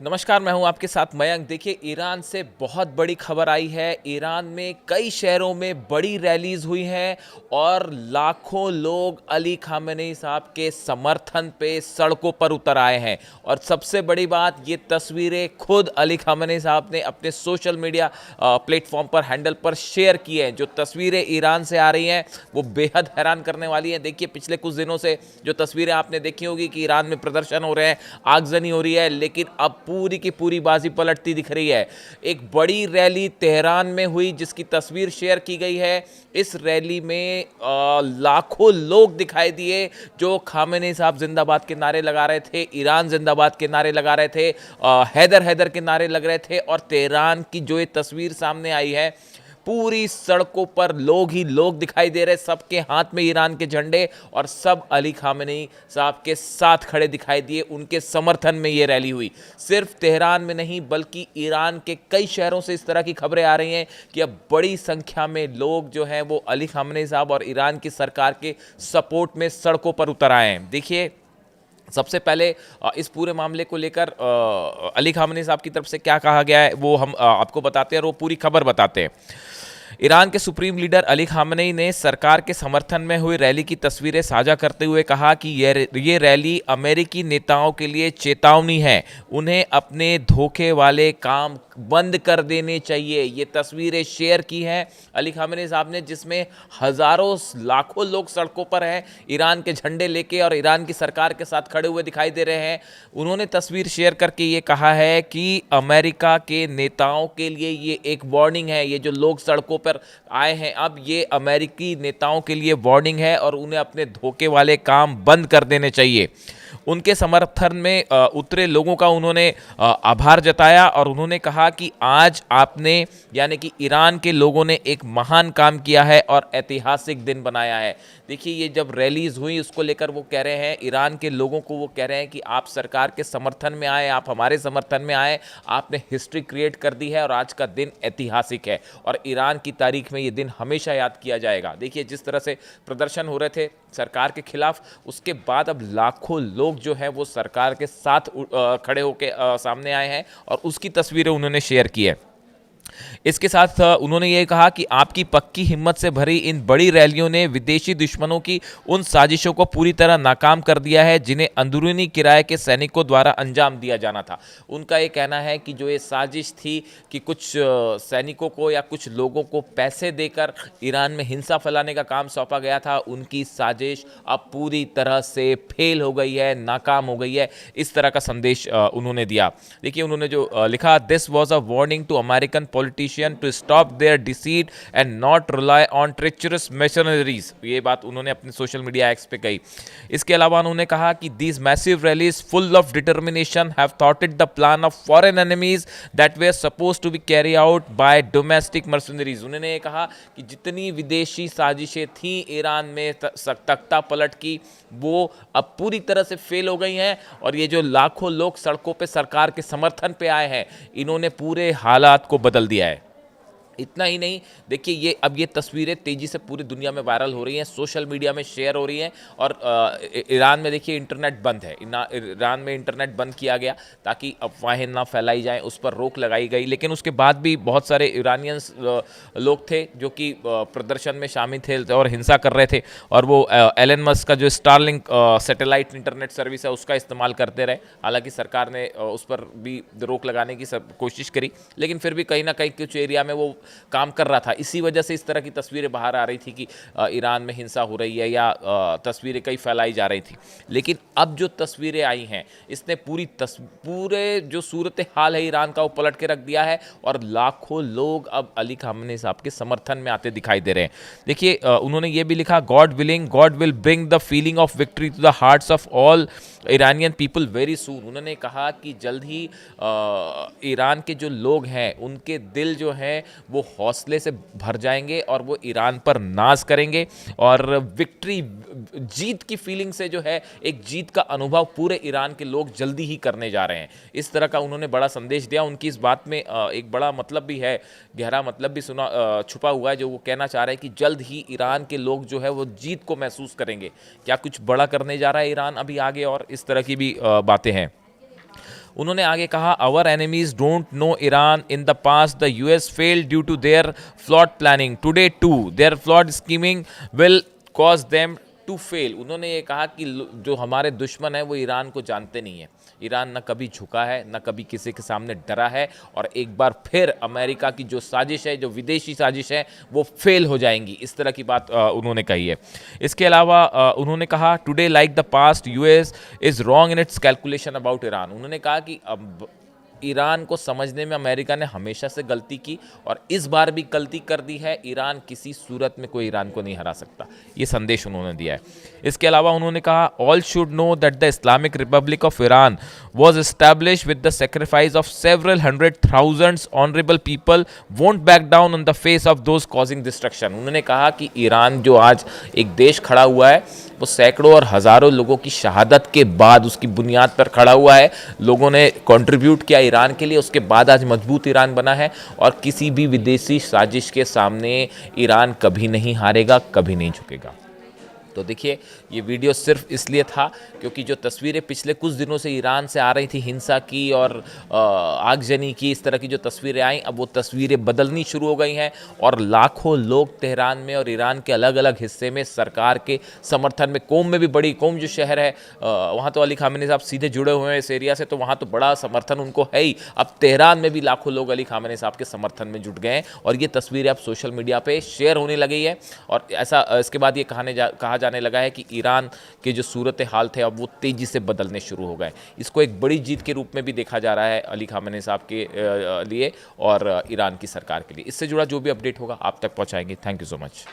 नमस्कार, मैं हूं आपके साथ मयंक। देखिए, ईरान से बहुत बड़ी खबर आई है। ईरान में कई शहरों में बड़ी रैलीज हुई हैं और लाखों लोग अली खामेनी साहब के समर्थन पे सड़कों पर उतर आए हैं। और सबसे बड़ी बात, ये तस्वीरें खुद अली खामेनी साहब ने अपने सोशल मीडिया प्लेटफॉर्म पर, हैंडल पर शेयर की हैं। जो तस्वीरें ईरान से आ रही हैं वो बेहद हैरान करने वाली हैं। देखिए, पिछले कुछ दिनों से जो तस्वीरें आपने देखी होगी कि ईरान में प्रदर्शन हो रहे हैं, आगजनी हो रही है, लेकिन अब पूरी की पूरी बाजी पलटती दिख रही है। एक बड़ी रैली तेहरान में हुई जिसकी तस्वीर शेयर की गई है। इस रैली में लाखों लोग दिखाई दिए जो खामेनी साहब जिंदाबाद के नारे लगा रहे थे, ईरान जिंदाबाद के नारे लगा रहे थे, हैदर हैदर के नारे लग रहे थे। और तेहरान की जो ये तस्वीर सामने आई है, पूरी सड़कों पर लोग ही लोग दिखाई दे रहे, सबके हाथ में ईरान के झंडे, और सब अली खामेनी साहब के साथ खड़े दिखाई दिए। उनके समर्थन में ये रैली हुई। सिर्फ तेहरान में नहीं बल्कि ईरान के कई शहरों से इस तरह की खबरें आ रही हैं कि अब बड़ी संख्या में लोग जो हैं वो अली खामेनी साहब और ईरान की सरकार के सपोर्ट में सड़कों पर उतर आए हैं। देखिए, सबसे पहले इस पूरे मामले को लेकर अली खामेनी साहब की तरफ से क्या कहा गया है वो हम आपको बताते हैं और वो पूरी खबर बताते हैं। ईरान के सुप्रीम लीडर अली खामेनी ने सरकार के समर्थन में हुई रैली की तस्वीरें साझा करते हुए कहा कि ये रैली अमेरिकी नेताओं के लिए चेतावनी है। उन्हें अपने धोखे वाले काम बंद कर देने चाहिए। ये तस्वीरें शेयर की हैं अली खामेनी साहब ने, जिसमें हजारों लाखों लोग सड़कों पर हैं ईरान के झंडे लेके और ईरान की सरकार के साथ खड़े हुए दिखाई दे रहे हैं। उन्होंने तस्वीर शेयर करके ये कहा है कि अमेरिका के नेताओं के लिए ये एक वार्निंग है। ये जो लोग सड़कों पर आए हैं, अब ये अमेरिकी नेताओं के लिए वार्निंग है और उन्हें अपने धोखे वाले काम बंद कर देने चाहिए। उनके समर्थन में उतरे लोगों का उन्होंने आभार जताया और उन्होंने कहा कि आज आपने, यानी कि ईरान के लोगों ने एक महान काम किया है और ऐतिहासिक दिन बनाया है। देखिए, ये जब रैलीज हुई उसको लेकर वो कह रहे हैं, ईरान के लोगों को वो कह रहे हैं कि आप सरकार के समर्थन में आए, आप हमारे समर्थन में आए, आपने हिस्ट्री क्रिएट कर दी है और आज का दिन ऐतिहासिक है और ईरान की तारीख में ये दिन हमेशा याद किया जाएगा। देखिए, जिस तरह से प्रदर्शन हो रहे थे सरकार के खिलाफ, उसके बाद अब लाखों लोग जो है वो सरकार के साथ खड़े होकर सामने आए हैं और उसकी तस्वीरें उन्होंने शेयर की है। इसके साथ उन्होंने ये कहा कि आपकी पक्की हिम्मत से भरी इन बड़ी रैलियों ने विदेशी दुश्मनों की उन साजिशों को पूरी तरह नाकाम कर दिया है जिन्हें अंदरूनी किराए के सैनिकों द्वारा अंजाम दिया जाना था। उनका ये कहना है कि जो ये साजिश थी कि कुछ सैनिकों को या कुछ लोगों को पैसे देकर ईरान में हिंसा फैलाने का काम सौंपा गया था, उनकी साजिश अब पूरी तरह से फेल हो गई है, नाकाम हो गई है। इस तरह का संदेश उन्होंने दिया। देखिए, उन्होंने जो लिखा, this was a warning to American politician to stop their deceit and not rely on treacherous mercenaries। ये बात उन्होंने अपने सोशल मीडिया एक्स पे कही। इसके अलावा उन्होंने कहा कि these massive rallies full of determination have thwarted the plan of foreign enemies that were supposed to be carried out by domestic mercenaries। उन्होंने ये कहा कि जितनी विदेशी साजिशें थी ईरान में तख्ता पलट की, वो अब पूरी तरह से फेल हो गई हैं और ये जो लाखों लोग सड़कों पे सरकार के समर्थन पे आए हैं, इन्होंने पूरे हालात को बदल दिया है। इतना ही नहीं, देखिए, ये अब ये तस्वीरें तेज़ी से पूरी दुनिया में वायरल हो रही हैं, सोशल मीडिया में शेयर हो रही हैं और ईरान में देखिए इंटरनेट बंद है। ईरान में इंटरनेट बंद किया गया ताकि अफवाहें ना फैलाई जाएं, उस पर रोक लगाई गई। लेकिन उसके बाद भी बहुत सारे ईरानियंस लोग थे जो कि प्रदर्शन में शामिल थे और हिंसा कर रहे थे और वो एलन मस्क का जो स्टारलिंक सैटेलाइट इंटरनेट सर्विस है उसका इस्तेमाल करते रहे। हालांकि सरकार ने उस पर भी रोक लगाने की कोशिश करी, लेकिन फिर भी कहीं ना कहीं कुछ एरिया में वो काम कर रहा था। इसी वजह से इस तरह की तस्वीरें बाहर आ रही थी कि ईरान में हिंसा हो रही है या तस्वीरें कई फैलाई जा रही थी। लेकिन अब जो तस्वीरें आई हैं, इसने पूरे जो सूरत हाल है ईरान का वो पलट के रख दिया है और लाखों लोग अब अली खामेनी साहब के समर्थन में आते दिखाई दे रहे हैं। देखिए, उन्होंने ये भी लिखा, God willing God will bring the feeling of victory to the hearts of all Iranian people very soon. उन्होंने कहा कि जल्द ही ईरान के जो लोग हैं उनके दिल जो हैं वो हौसले से भर जाएंगे और वो ईरान पर नाज करेंगे और विक्ट्री, जीत की फीलिंग से जो है एक जीत का अनुभव पूरे ईरान के लोग जल्दी ही करने जा रहे हैं। इस तरह का उन्होंने बड़ा संदेश दिया। उनकी इस बात में एक बड़ा मतलब भी है, गहरा मतलब भी छुपा हुआ है, जो वो कहना चाह रहे हैं कि जल्द ही ईरान के लोग जो है वो जीत को महसूस करेंगे। क्या कुछ बड़ा करने जा रहा है ईरान अभी आगे, और इस तरह की भी बातें हैं। उन्होंने आगे कहा, our enemies don't know Iran, in the past the US failed due to their flawed planning, today too their flawed scheming will cause them to fail. उन्होंने ये कहा कि जो हमारे दुश्मन है वो ईरान को जानते नहीं है। ईरान ना कभी झुका है, ना कभी किसी के सामने डरा है, और एक बार फिर अमेरिका की जो साजिश है, जो विदेशी साजिश है, वो फेल हो जाएंगी। इस तरह की बात उन्होंने कही है। इसके अलावा उन्होंने कहा, today like the past US is wrong in its calculation about Iran. उन्होंने कहा कि अब ईरान को समझने में अमेरिका ने हमेशा से गलती की और इस बार भी गलती कर दी है। ईरान किसी सूरत में कोई ईरान को नहीं हरा सकता, ये संदेश उन्होंने दिया है। इसके अलावा उन्होंने कहा, all should know that the Islamic Republic of Iran was established with the sacrifice of several hundred thousands honorable people won't back down on the face of those causing destruction। उन्होंने कहा कि ईरान जो आज एक देश खड़ा हुआ है वो सैकड़ों और हज़ारों लोगों की शहादत के बाद उसकी बुनियाद पर खड़ा हुआ है। लोगों ने कंट्रीब्यूट किया ईरान के लिए, उसके बाद आज मजबूत ईरान बना है, और किसी भी विदेशी साजिश के सामने ईरान कभी नहीं हारेगा, कभी नहीं झुकेगा। तो देखिए, ये वीडियो सिर्फ इसलिए था क्योंकि जो तस्वीरें पिछले कुछ दिनों से ईरान से आ रही थी, हिंसा की और आगजनी की, इस तरह की जो तस्वीरें आई, अब वो तस्वीरें बदलनी शुरू हो गई हैं और लाखों लोग तेहरान में और ईरान के अलग अलग हिस्से में सरकार के समर्थन में, कोम में भी, बड़ी कोम जो शहर है वहाँ तो अली खामेनी साहब सीधे जुड़े हुए हैं इस एरिया से, तो वहाँ तो बड़ा समर्थन उनको है ही। अब तेहरान में भी लाखों लोग अली खामेनी साहब के समर्थन में जुट गए हैं और ये तस्वीरें अब सोशल मीडिया पर शेयर होने लगी है। और ऐसा इसके बाद ये कहा जाने लगा है कि ईरान के जो सूरत हाल थे अब वो तेज़ी से बदलने शुरू हो गए। इसको एक बड़ी जीत के रूप में भी देखा जा रहा है अली खामेनी साहब के लिए और ईरान की सरकार के लिए। इससे जुड़ा जो भी अपडेट होगा आप तक पहुंचाएंगे। Thank you so much.